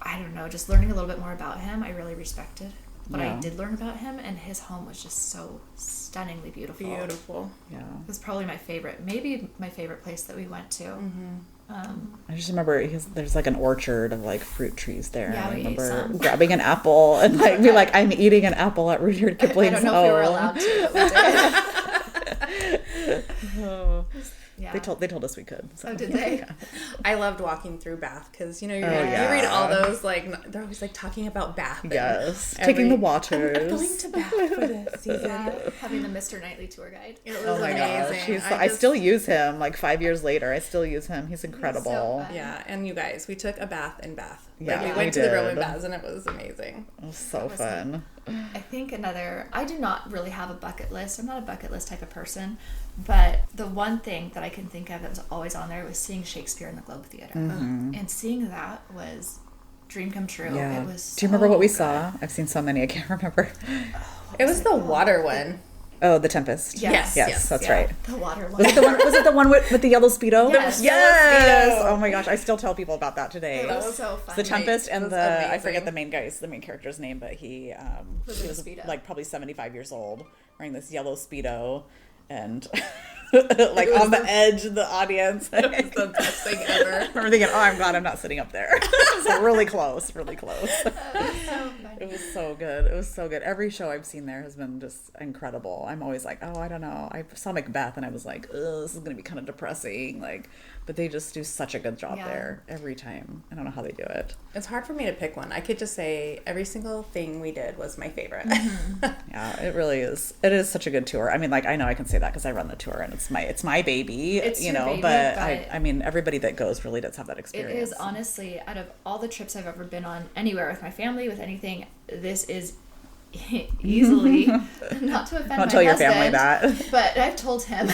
I don't know, just learning a little bit more about him. I really respected what I did learn about him, and his home was just so stunningly beautiful. Beautiful. Yeah. It was probably my favorite, maybe my favorite place that we went to. I just remember there's an orchard of fruit trees there. Yeah, I we ate remember some. grabbing an apple and be I'm eating an apple at Rudyard Kipling's I don't know if we were home. allowed to, but we did. Oh. Yeah. They told us we could. So. Oh, did they? Yeah. I loved walking through Bath because, you know, you yeah. read all those, like, they're always, like, talking about Bath. Yes. Taking the waters. I'm going to Bath for this season. Yeah. Having the Mr. Knightley tour guide. It was Oh my amazing. gosh. I still use him, like 5 years later. I still use him. He's incredible. so fun. Yeah, and you guys, we took a bath in Bath. Yeah, we we went to the Roman did. baths, and it was amazing. It was so was fun. I think I do not really have a bucket list. I'm not a bucket list type of person, but the one thing that I can think of that was always on there was seeing Shakespeare in the Globe Theater. Mm-hmm. And seeing that was dream come true. Yeah. It was Do you remember what we good. saw? I've seen so many. I can't remember. It was the water one. Oh, The Tempest. Yes. Yes, that's Yeah. right. The water one. Was it the one with the yellow Speedo? Yes. Yes. Yellow Speedo. Oh my gosh, I still tell people about that today. It was so fun. The Tempest It and was I amazing. forget the main character's name, but he Was in was Speedo. like probably 75 years old, wearing this yellow Speedo, and like on the edge of the audience. It was the best thing ever. I'm thinking, oh, I'm glad I'm not sitting up there. So really close, really close. That was so funny. It was so good. It was so good. Every show I've seen there has been just incredible. I'm always like, oh, I don't know. I saw Macbeth and I was like, oh, this is going to be kind of depressing. Like, but they just do such a good job Yeah. there every time. I don't know how they do it. It's hard for me to pick one. I could just say every single thing we did was my favorite. Yeah, it really is. It is such a good tour. I mean, like, I know I can say that because I run the tour and it's my baby, It's you your know, baby, but but I mean, everybody that goes really does have that It experience. is honestly, out of all the trips I've ever been on, anywhere with my family, with anything, this is easily, not to offend Don't my tell your husband, family that. but I've told him.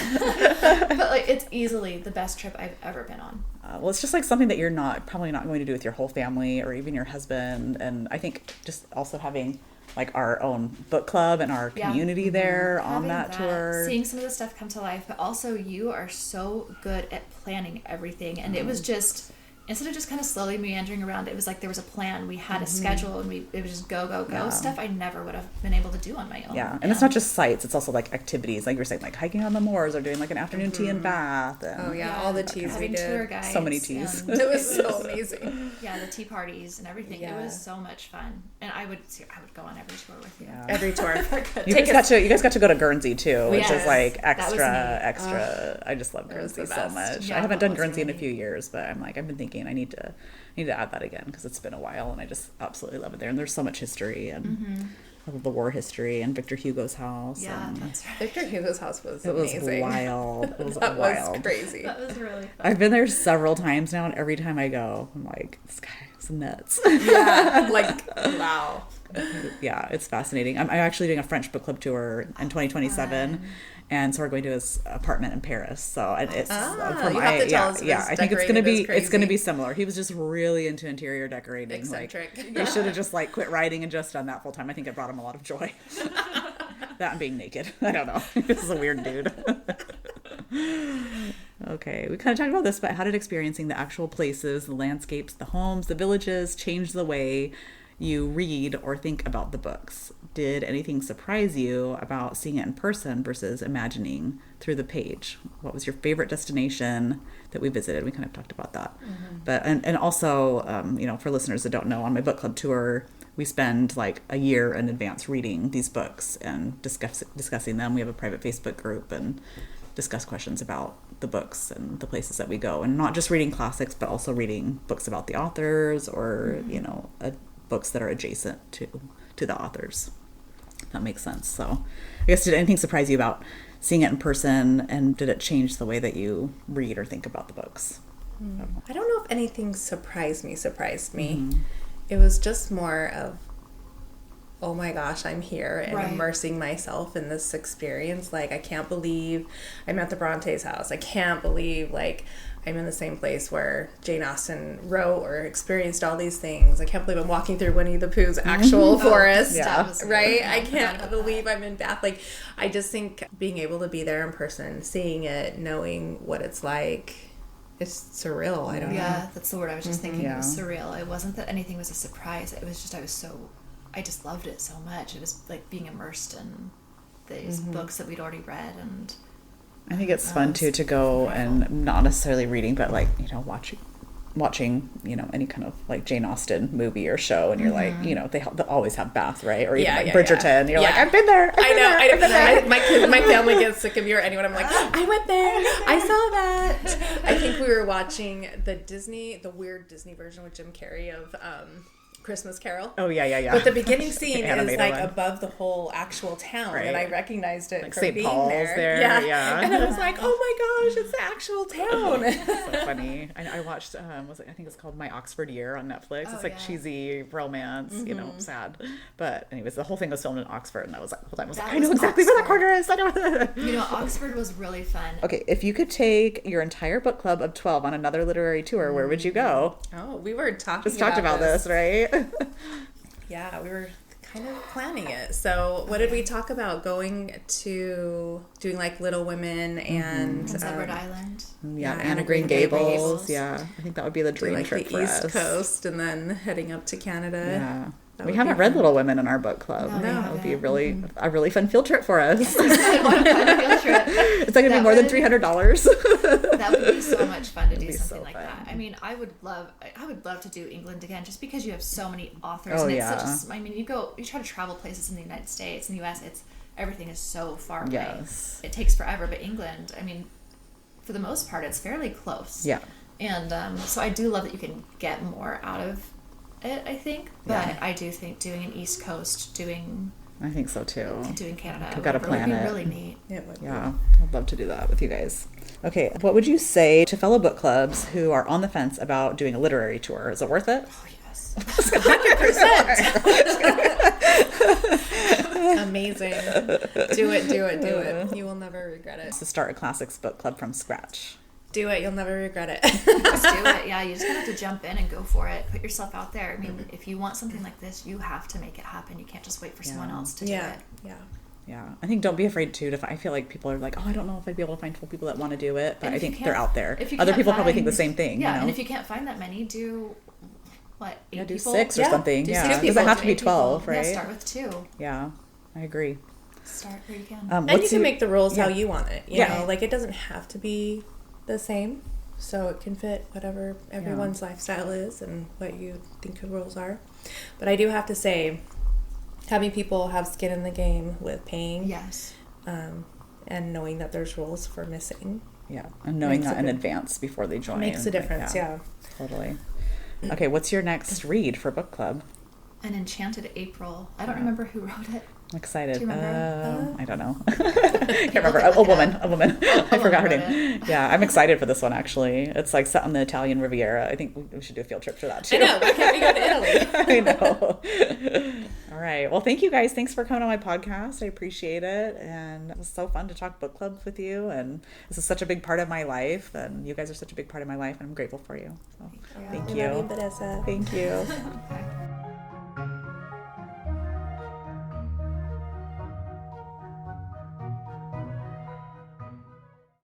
But like, it's easily the best trip I've ever been on. Well, it's just like something that you're probably not going to do with your whole family or even your husband. And I think just also having like our own book club and our Yeah. community there on Having that tour. seeing some of the stuff come to life, but also you are so good at planning everything, and it was just, instead of just kind of slowly meandering around, it was like there was a plan. We had a schedule, and it was just go Yeah. stuff I never would have been able to do on my own. Yeah, and it's not just sights; it's also like activities, like you were saying, like hiking on the moors or doing like an afternoon tea in Bath. And Oh yeah, all the teas we having tour did. guides, So many teas. and It was so amazing. yeah, the tea parties and everything. It Yeah. was so much fun, and I would go on every tour with you. Yeah. Every tour. You guys got to go to Guernsey too, which is Yes, like that was extra. I just love It was Guernsey the so best. much. Yeah, I haven't that done was Guernsey in a really- few years, but I've been thinking I need to add that again because it's been a while and I just absolutely love it there. And there's so much history and I love the war history and Victor Hugo's house. Yeah, and that's right. Victor Hugo's house was it was amazing. wild. It was That wild. was crazy. That was really fun. I've been there several times now, and every time I go, I'm like, this guy is nuts. Yeah, like wow. Yeah, it's fascinating. I'm actually doing a French book club tour in 2027, and so we're going to his apartment in Paris. So it's you have to tell us if it's I think it's decorated as gonna be crazy. similar. He was just really into interior decorating. Eccentric. Like, he should have just like quit writing and just done that full time. I think it brought him a lot of joy. That and being naked. I don't know. This is a weird dude. Okay, we kind of talked about this, but how did experiencing the actual places, the landscapes, the homes, the villages change the way you read or think about the books? Did anything surprise you about seeing it in person versus imagining through the page? What was your favorite destination that we visited? We kind of talked about that. But and also, for listeners that don't know, on my book club tour, we spend like a year in advance reading these books and discussing them. We have a private Facebook group and discuss questions about the books and the places that we go, and not just reading classics, but also reading books about the authors or books that are adjacent to the authors. That makes sense. So I guess, did anything surprise you about seeing it in person, and did it change the way that you read or think about the books? I don't know if anything surprised me. It was just more of, oh my gosh, I'm here and Right. immersing myself in this experience. Like, I can't believe I'm at the Bronte's house. I can't believe, like, I'm in the same place where Jane Austen wrote or experienced all these things. I can't believe I'm walking through Winnie the Pooh's actual forest. Yeah. That was Right? I forgot can't about believe I'm in Bath. Like, I just think being able to be there in person, seeing it, knowing what it's like, it's surreal. I don't know. Yeah, that's the word I was just thinking. It was Yeah. surreal. It wasn't that anything was a surprise. It was just I just loved it so much. It was like being immersed in these books that we'd already read, and I think it's fun too to go and not necessarily reading, but like watching watching, you know, any kind of like Jane Austen movie or show, and you're like, you know, they always have Bath, right? Or even like Bridgerton. You're like, I've been there. I know. My family gets sick of you or anyone. I'm like, I went there. I saw that. I think we were watching the weird Disney version with Jim Carrey of Christmas Carol. Oh yeah. But the beginning scene is like above the whole actual town, right. And I recognized it like from St. being Paul's there. Yeah. And I was like, oh my gosh, it's the actual town. So funny. I watched I think it's called My Oxford Year on Netflix. It's like cheesy romance, you know, sad. But anyways, the whole thing was filmed in Oxford, and I was like, I know exactly where that corner is. I know. You know, Oxford was really fun. Okay, if you could take your entire book club of 12 on another literary tour, where would you go? Oh, we were talked about this, right? Yeah, we were kind of planning it. So what did we talk about? Doing like Little Women and Prince Edward Island. Yeah, Anne of Green Gables. Yeah, I think that would be the dream trip for us. The East Coast and then heading up to Canada. Yeah. We haven't read Little Women in our book club. No, that would be a really fun field trip for us. It's It's like going to be more than $300. That would be so much fun to do something like that. I mean, I would love to do England again, just because you have so many authors. Oh, and it's yeah. such a, I mean, you try to travel places in the United States, in the US, everything is so far away. Yes. It takes forever, but England, I mean, for the most part, it's fairly close. Yeah. And so I do love that you can get more out of it, I think, but I do think doing an East Coast, I think so too. Doing Canada We've got to plan it. Really neat. Yeah, I'd love to do that with you guys. Okay, what would you say to fellow book clubs who are on the fence about doing a literary tour? Is it worth it? Oh yes, 100%. Amazing. Do it. You will never regret it. To start a classics book club from scratch. Do it. You'll never regret it. Just do it. Yeah, you just have to jump in and go for it. Put yourself out there. I mean, if you want something like this, you have to make it happen. You can't just wait for someone else to do it. Yeah. I think don't be afraid to I feel like people are like, oh, I don't know if I'd be able to find 12 people that want to do it, but I think they're out there. Other people probably think the same thing. Yeah, you know? and if you can't find that many, do 8 do people? 6 or something. Do Yeah, 6 it doesn't have to be 12, right? Yeah, start with 2. Yeah, I agree. Start where you can. And you can make the rules how you want it. You know, like it doesn't have to be the same. So it can fit whatever everyone's lifestyle is and what you think the rules are. But I do have to say, having people have skin in the game with paying. Yes. And knowing that there's rules for missing. Yeah, and knowing that in advance before they join. Makes a difference, yeah. Totally. Okay, what's your next read for book club? An Enchanted April. I don't remember who wrote it. I'm excited. Do you remember? I don't know. Can't remember. A woman. I forgot her name. Yeah, I'm excited for this one, actually. It's like set on the Italian Riviera. I think we should do a field trip for that, too. I know. Why can't we go to Italy? I know. All right. Well, thank you guys. Thanks for coming on my podcast. I appreciate it. And it was so fun to talk book clubs with you. And this is such a big part of my life. And you guys are such a big part of my life. And I'm grateful for you. So, thank you. Love you, Vanessa. Thank you.